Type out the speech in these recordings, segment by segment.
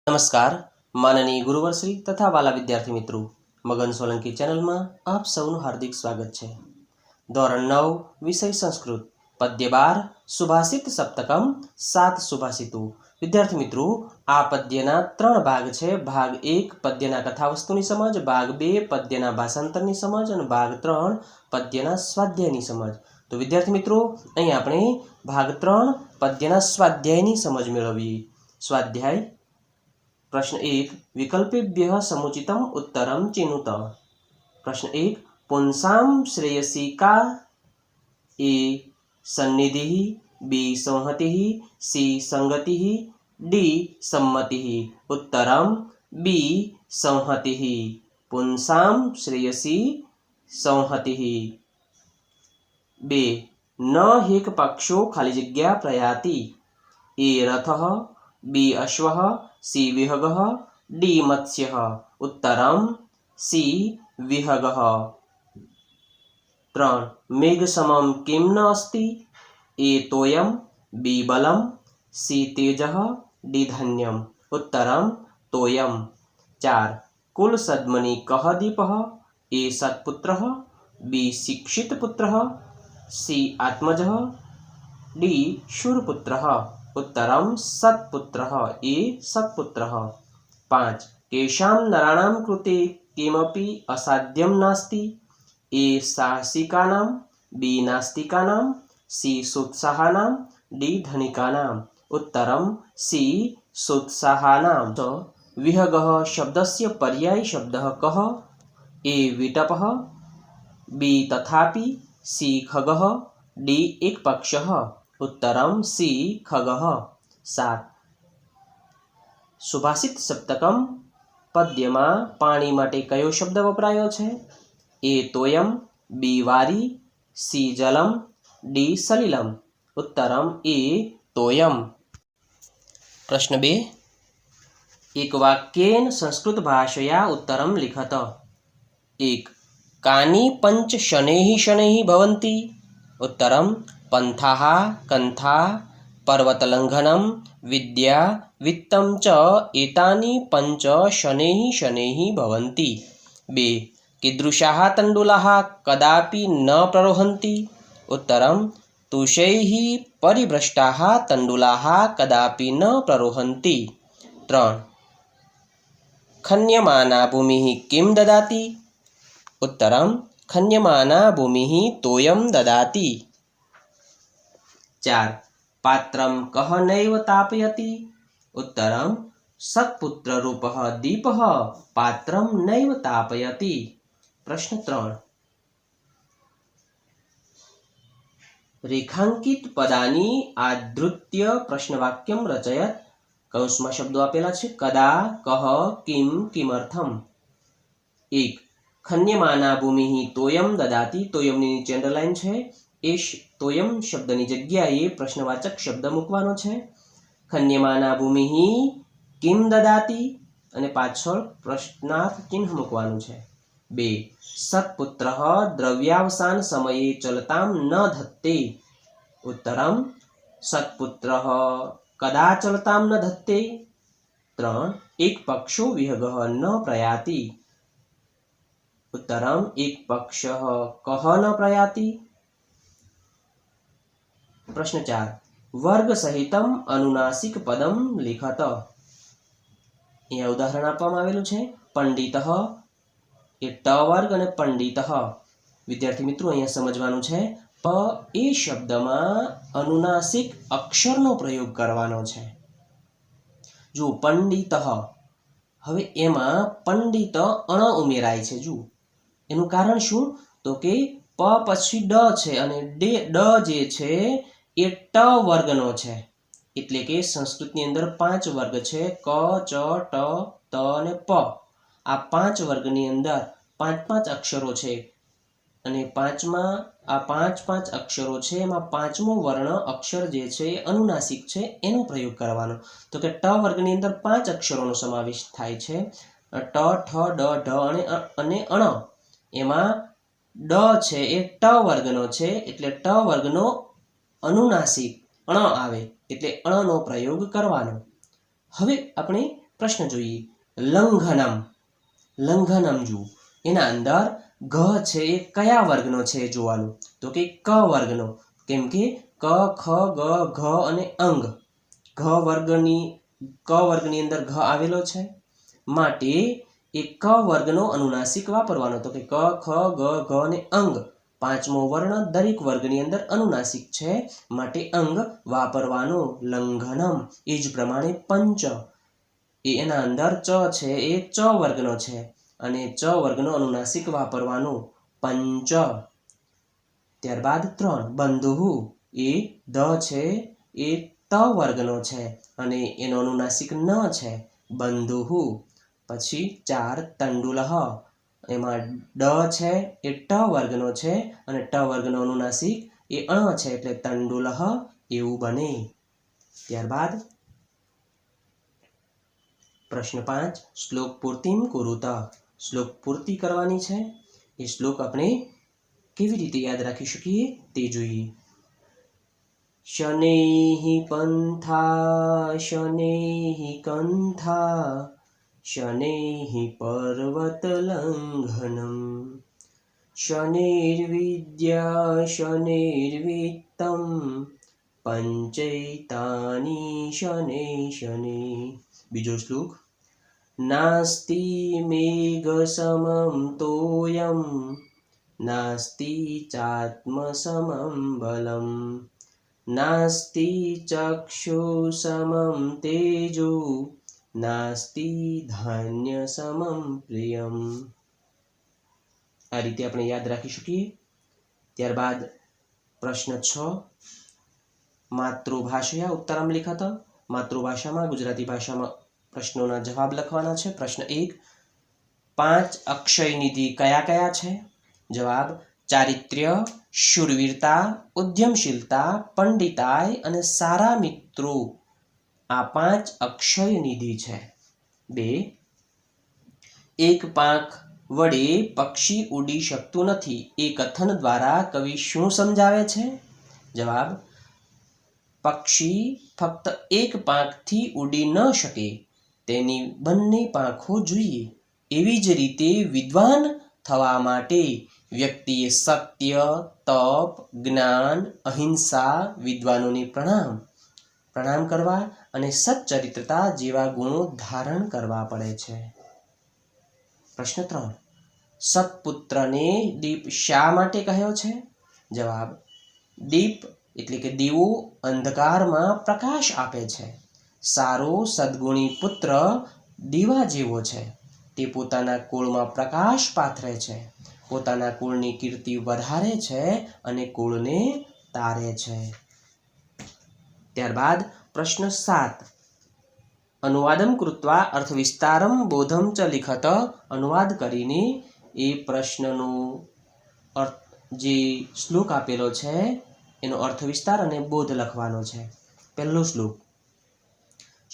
नमस्कार माननीय गुरुवरश्री तथा वाला विद्यार्थी मित्रों, मगन सोलंकी चैनल में आप सौનું हार्दिक स्वागत है। धोरण 9 विषय संस्कृत पद्य 12 सुभाषित सप्तकम 7 सुभाषितों। विद्यार्थी मित्रों, आ पद्यना 3 भाग है। भाग 1 पद्यना कथावस्तुनी समझ, भाग 2 पद्यना भाषांतरनी समझ और भाग 3 पद्यना स्वाध्यायनी समझ। तो विद्यार्थी मित्रों, अहीं आपणे भाग 3 पद्यना स्वाध्यायनी समझ मेळवी। स्वाध्याय प्रश्न 1 विकल्पेभ्यः समुचितम् उत्तरं चिनुत। प्रश्न 1 पुंसां श्रेयसी का? ए सन्निधिः, बी संहतिः, सी संगतिः, डी सम्मतिः। उत्तरं बी संहतिः। पुंसां श्रेयसी संहतिः। बे न हेक पक्षो खाली जग्या प्रयाति। ए रथः, बी अश्वः, सी विहगः, डी मत्स्यः। उत्तरं सी विहगः। 3 मेघसमं किं न अस्ति? ए तोयं, बी बलं, सी तेजः, डी धन्यम्। उत्तरं तोयं। 4 कुलसद्मनि कः दीपः? ए सत्पुत्रः, बी शिक्षितपुत्रः, सी आत्मजः, डी शूरपुत्रः। उत्तरं सत्पुत्रः। ए सत्पुत्रः। 5 केषां नराणां कृते किमपि असाध्यं नास्ति? ए साहसिकानां, बी नास्तिकानां, सी सोत्साहानां, डी धनिकानाम्। उत्तरं सी सोत्साहानां। तो विहगः शब्दस्य पर्यायी शब्दः कः? ए विटपः, बी तथापि, सी खगः, डी एकपक्षः। उत्तरं सी खगः। 7 सुभाषित सप्तकम पद्यमां पाणी माटे कयो शब्द वपरायो छे? ए तोयम, बी वारी, सी जलम, डी सलिलम। उत्तरम ए तोयम। प्रश्न 2 एक वाक्येन संस्कृत भाषया उत्तरं लिखत। 1 कानि पंच शनैः शनैः भवन्ति? उत्तरं पंथाः, कन्थाः, पर्वतलङ्घनं, विद्या, वित्तं च एतानि पंच शनैः शनैः भवन्ति। 2 कीदृशाः तण्डुलाः कदापि न प्ररोहन्ति? उत्तरं तुषैः परिभ्रष्टाः तण्डुलाः कदापि न प्ररोहन्ति। 3 खन्यमाना भूमिः किं ददाति? उत्तरं खन्यमाना भूमिः तोयं ददाति। 4 पात्रं कः नैव तापयति? उत्तरं सत्पुत्ररूपः दीपः पात्रं नैव तापयति। प्रश्न 3 रेखांकित पदानि आधृत्य प्रश्नवाक्यं रचयत। कौंसમાં શબ્દો આપેલા છે કદા, કહ, કિમ, કિમર્થમ। 1 ખન્યમાના ભૂમિ તોયમ દદાતિ। તોયમની નીચે અંડરલાઈન છે। એ તોયમ શબ્દની જગ્યાએ પ્રશ્નવાચક શબ્દ મૂકવાનો છે। ખન્યમાના ભૂમિ કિમ દદાતિ અને પાછળ પ્રશ્નાર્થ ચિહ્ન મૂકવાનું છે। 2 સત્પુત્રઃ દ્રવ્યાવસાન સમયે ચલતામ ન ધત્તે। उत्तरं सत्पुत्रः कदा चलतां न धत्ते। 3 एक पक्षो विहगः न प्रयाति। उत्तरं एक पक्षः कः न प्रयाति। प्रश्न 4 वर्ग सहितम अनुनासिक पदम लिखत। यहाँ उदाहरण आपवामां आवेलुं छे पंडितः ए ट वर्ग अने पंडितः। विद्यार्थी मित्रों अहींया समजवानुं छे प ए शब्दमां अनुनासिक अक्षरनो प्रयोग करवानो छे। जो पंडितः हवे एमां पंडित अण उमेराय छे। जो एनुं कारण शुं तो के प पछी ड छे अने ड जे छे ए ट वर्गनो छे। एटले के संस्कृतनी अंदर 5 वर्ग छे क, च, ट, त अने प। आ 5 वर्गनी अंदर 5-5 अक्षरो छे अने 5 अक्षरो छे एमां 5मो वर्ण अक्षर जे छे अनुनासिक छे एनो प्रयोग करवानो। तो के ट वर्गनी अंदर 5 अक्षरोनो समावेश थाय छे ट, ठ, ड, ढ अने अण। एमां ड छे ए ट वर्गनो छे एटले ट वर्गनो अनुनासिक अण आवे एटले अणनो प्रयोग करवानो। हवे आपणे પ્રશ્ન જોઈએ, લંઘનમ. લંઘનમ જુઓ, એના અંદર ઘ છે એ કયા વર્ગનો છે જોવાનું, તો કે ક વર્ગનો. કેમ કે ક, ખ, ગ, ઘ અને અંગ, ક વર્ગની અંદર ઘ આવેલો છે, માટે એ ક વર્ગનો અનુનાસિક વાપરવાનો. તો કે ક, ખ, ગ, ઘ અને અંગ, પાંચમો વર્ણ દરેક વર્ગની અંદર અનુનાસિક છે, માટે અંગ વાપરવાનો. લંઘનમ. એ જ પ્રમાણે પંચ, એના અંદર ચ છે એ ચ વર્ગનો છે અને ચ વર્ગનો અનુનાસિક વાપરવાનો, પંચ. ત્યારબાદ 3 બંધુ, એ દ છે એ ત વર્ગનો છે અને એનો અનુનાસિક ન છે, બંધુ. પછી 4 તંડુલહ, એમાં ડ છે એ ટ વર્ગનો છે અને ટ વર્ગનો અનુનાસિક એ અ છે, એટલે તંડુલહ એવું બને. ત્યારબાદ પ્રશ્ન 5 શ્લોક પૂર્તિમ કુરુત. શ્લોક પૂર્તિ કરવાની છે. એ શ્લોક આપણે કેવી રીતે યાદ રાખી શકીએ તે જોઈએ. શનૈઃ પંથા શનૈઃ કંથા શનૈઃ પર્વતલંઘનમ શનૈર્વિદ્યા શનૈર્વિત્તમ પંચૈતાની શનૈઃ શનૈઃ. બીજો શ્લોક, નાસ્તિ મેઘસમં તોયં નાસ્તિ ચાત્મસમં બલમ નાસ્તિ ચક્ષુસમં તેજો નાસ્તિ ધાન્યસમં પ્રિયમ. આ રીતે આપણે યાદ રાખી શકીએ. ત્યારબાદ પ્રશ્ન 6 માતૃભાષયા ઉત્તરમ લિખત. માતૃભાષામાં ગુજરાતી ભાષામાં પ્રશ્નોના જવાબ લખવાના છે. પ્રશ્ન 1 5 અક્ષય નિધિ કયા કયા છે? જવાબ, ચારિત્ર્ય, શૂરવીરતા, ઉદ્યમશીલતા, પંડિતાય અને સારા મિત્રો. આ 5 અક્ષય નિધિ છે. 2 એક પાંખ વડે પક્ષી ઉડી શકતું નથી, એ કથન દ્વારા કવિ શું સમજાવે છે? જવાબ, પક્ષી ફક્ત એક પાંખથી ઉડી ન શકે, તેની બંને પાંખો જોઈએ. એવી જ રીતે વિદ્વાન થવા માટે વ્યક્તિએ સત્ય, તપ, જ્ઞાન, અહિંસા, વિદ્વાનોને પ્રણામ કરવા અને સચ્ચરિત્રતા જેવા ગુણો ધારણ કરવા પડે છે. પ્રશ્ન 3 સત્પુત્રને દીપ શા માટે કહ્યો છે? જવાબ, દીપ એટલે કે દીવો અંધકારમાં પ્રકાશ આપે છે. સારો સદ્ગુણી પુત્ર દીવા જેવો છે. તે પોતાના કુળમાં પ્રકાશ પાથરે છે, પોતાના કુળની કીર્તિ વધારે છે અને કુળને તારે છે. ત્યારબાદ પ્રશ્ન 7 અનુવાદમ કૃત્વા અર્થવિસ્તારમ બોધમ ચ લિખત. અનુવાદ કરીને એ પ્રશ્નનો જે શ્લોક આપેલો છે એનો અર્થવિસ્તાર અને બોધ લખવાનો છે. પહેલો શ્લોક,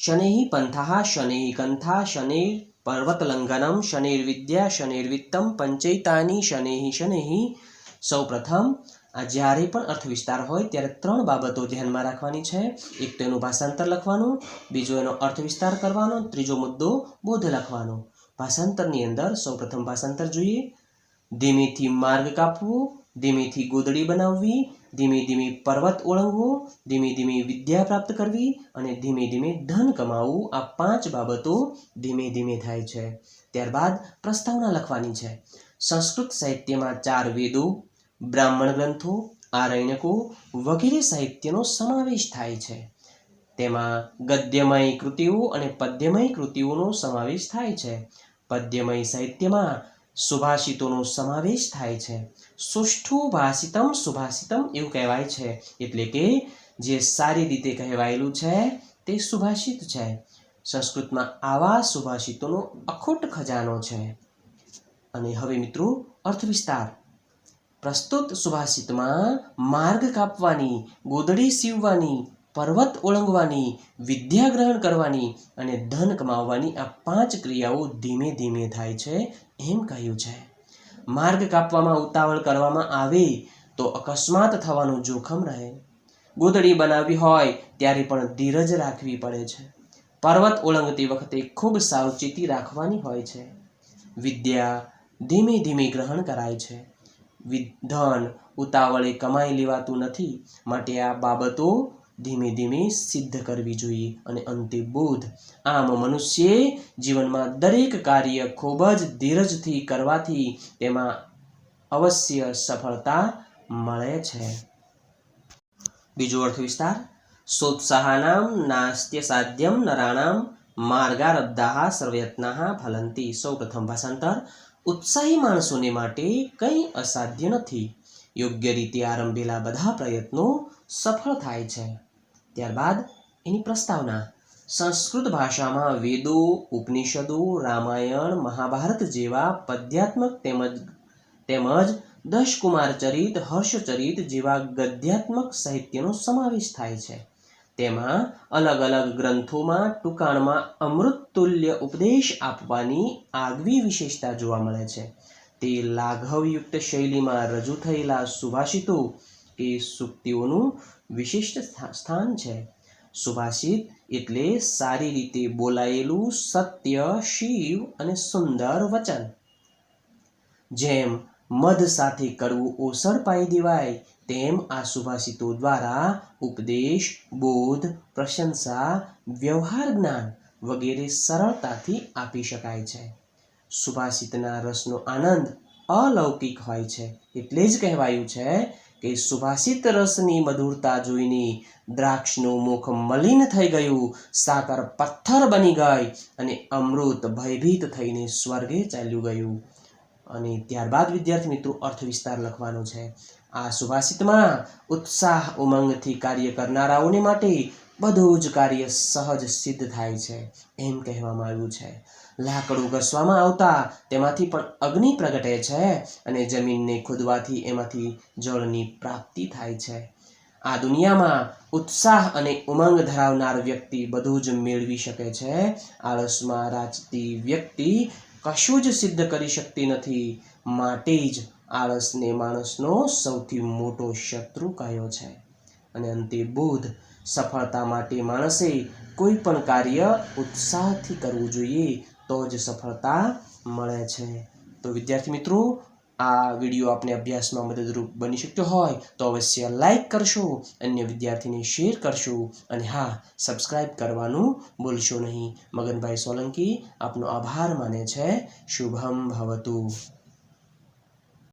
શનૈઃ પંથા શનૈઃ કંથા શનૈઃ પર્વતલંઘનમ શનૈર્વિદ્યા શનૈર્વિત્તમ પંચૈતાની શનૈઃ શનૈઃ. સૌપ્રથમ આ જ્યારે પણ અર્થવિસ્તાર હોય ત્યારે 3 બાબતો ધ્યાનમાં રાખવાની છે. એક તો એનું ભાષાંતર લખવાનું, બીજો એનો અર્થવિસ્તાર કરવાનો, ત્રીજો મુદ્દો બોધ લખવાનો. ભાષાંતરની અંદર સૌપ્રથમ ભાષાંતર જોઈએ. ધીમેથી માર્ગ કાપવો, ધીમેથી ગોદડી બનાવવી, ધીમે ધીમે પર્વત ઓળંગવો, ધીમે ધીમે વિદ્યા પ્રાપ્ત કરવી અને ધીમે ધીમે ધન કમાવવું. આ 5 બાબતો ધીમે ધીમે થાય છે. ત્યારબાદ પ્રસ્તાવના લખવાની છે. સંસ્કૃત સાહિત્યમાં 4 વેદો, બ્રાહ્મણ ગ્રંથો, આરણ્યકો વગેરે સાહિત્યનો સમાવેશ થાય છે. તેમાં ગદ્યમય કૃતિઓ અને પદ્યમય કૃતિઓનો સમાવેશ થાય છે. પદ્યમય સાહિત્યમાં સુભાષિતોનો સમાવેશ થાય છે. સુષ્ઠુ ભાષિતમ સુભાષિતમ એવું કહેવાય છે, એટલે કે જે સારી રીતે કહેવાયેલું છે તે સુભાષિત છે. સંસ્કૃતમાં આવા સુભાષિતોનો અખૂટ ખજાનો છે. અને હવે મિત્રો અર્થવિસ્તાર. પ્રસ્તુત સુભાષિતમાં માર્ગ કાપવાની, ગોદડી સીવવાની, પર્વત ઓળંગવાની, વિદ્યા ગ્રહણ કરવાની અને ધન કમાવવાની આ 5 ક્રિયાઓ ધીમે ધીમે થાય છે એમ કહ્યું છે. માર્ગ કાપવામાં ઉતાવળ કરવામાં આવે તો અકસ્માત થવાનું જોખમ રહે. ગોદડી બનાવવી હોય ત્યારે પણ ધીરજ રાખવી પડે છે. પર્વત ઓળંગતી વખતે ખૂબ સાવચેતી રાખવાની હોય છે. વિદ્યા ધીમે ધીમે ગ્રહણ કરાય છે. ધન ઉતાવળે કમાઈ લેવાતું નથી, માટે આ બાબતો ધીમે ધીમે સિદ્ધ કરવી જોઈએ. અને અંતે બોધ. આમ મનુષ્ય જીવનમાં દરેક કાર્ય ખૂબ જ ધીરજથી કરવાથી તેમાં અવશ્ય સફળતા મળે છે. બીજો અર્થ વિસ્તાર. સોત્સાહાનામ નાસ્ત્ય સાધ્યમ નરાણામ માર્ગારબ્ધાઃ સર્વયત્નાઃ ફલંતી. સૌપ્રથમ ભાષાંતર. ઉત્સાહી માણસોને માટે કંઈ અસાધ્ય નથી. યોગ્ય રીતે આરંભેલા બધા પ્રયત્નો સફળ થાય છે. ત્યારબાદ એની પ્રસ્તાવના. સંસ્કૃત ભાષામાં વેદો, ઉપનિષદો, રામાયણ, મહાભારત જેવા પદ્યાત્મક તેમજ દશકુમાર ચરિત, હર્ષચરિત જેવા ગદ્યાત્મક સાહિત્યનો સમાવેશ થાય છે. તેમાં અલગ અલગ ગ્રંથોમાં ટૂંકાણમાં અમૃતતુલ્ય ઉપદેશ આપવાની આગવી વિશેષતા જોવા મળે છે. તે લાઘવયુક્ત શૈલીમાં રજૂ થયેલા સુભાષિતો કે સૂક્તિઓનું વિશિષ્ટ સ્થાન છે. સુભાષિત એટલે સારી રીતે બોલાયેલું સત્ય, શિવ અને સુંદર વચન. જેમ મધ સાથે કડવું ઓસર પાઈ દેવાય, તેમ આ સુભાષિતો દ્વારા ઉપદેશ, બોધ, પ્રશંસા, વ્યવહાર જ્ઞાન વગેરે સરળતાથી આપી શકાય છે. સુભાષિતના રસનો આનંદ અલૌકિક હોય છે. એટલે જ કહેવાયું છે કે સુભાષિત રસની મધુરતા જોઈને દ્રાક્ષનું મુખ મલિન થઈ ગયું, સાકર પથ્થર બની ગઈ અને અમૃત ભયભીત થઈને સ્વર્ગે ચાલ્યું ગયું. અને ત્યારબાદ વિદ્યાર્થી મિત્રો અર્થ વિસ્તાર લખવાનો છે. આ સુભાષિતમાં ઉત્સાહ ઉમંગથી કાર્ય કરનારાઓને માટે બધું જ કાર્ય સહજ સિદ્ધ થાય છે એમ કહેવામાં આવ્યું છે. લાકડું ઘસવામાં આવતા તેમાંથી પણ અગ્નિ પ્રગટે છે અને જમીનને ખોદવાથી એમાંથી જળની પ્રાપ્તિ થાય છે. આ દુનિયામાં ઉત્સાહ અને ઉમંગ ધરાવનાર વ્યક્તિ બધું જ મેળવી શકે છે. આળસમાં રાચતી વ્યક્તિ કશું જ સિદ્ધ કરી શકતી નથી. માટે જ આળસને માણસનો સૌથી મોટો શત્રુ કહ્યો છે. અને અંતે બોધ. સફળતા માટે માણસે કોઈ પણ કાર્ય ઉત્સાહથી કરવું જોઈએ, તો જ સફળતા મળે છે. તો વિદ્યાર્થી મિત્રો, આ વિડીયો આપને અભ્યાસમાં મદદરૂપ બની શકતો હોય તો અવશ્ય લાઈક કરશો, અન્ય વિદ્યાર્થીને શેર કરશો અને હા, સબસ્ક્રાઈબ કરવાનું ભૂલશો નહીં. મગનભાઈ સોલંકી આપનો આભાર માને છે. શુભમ ભવતુ.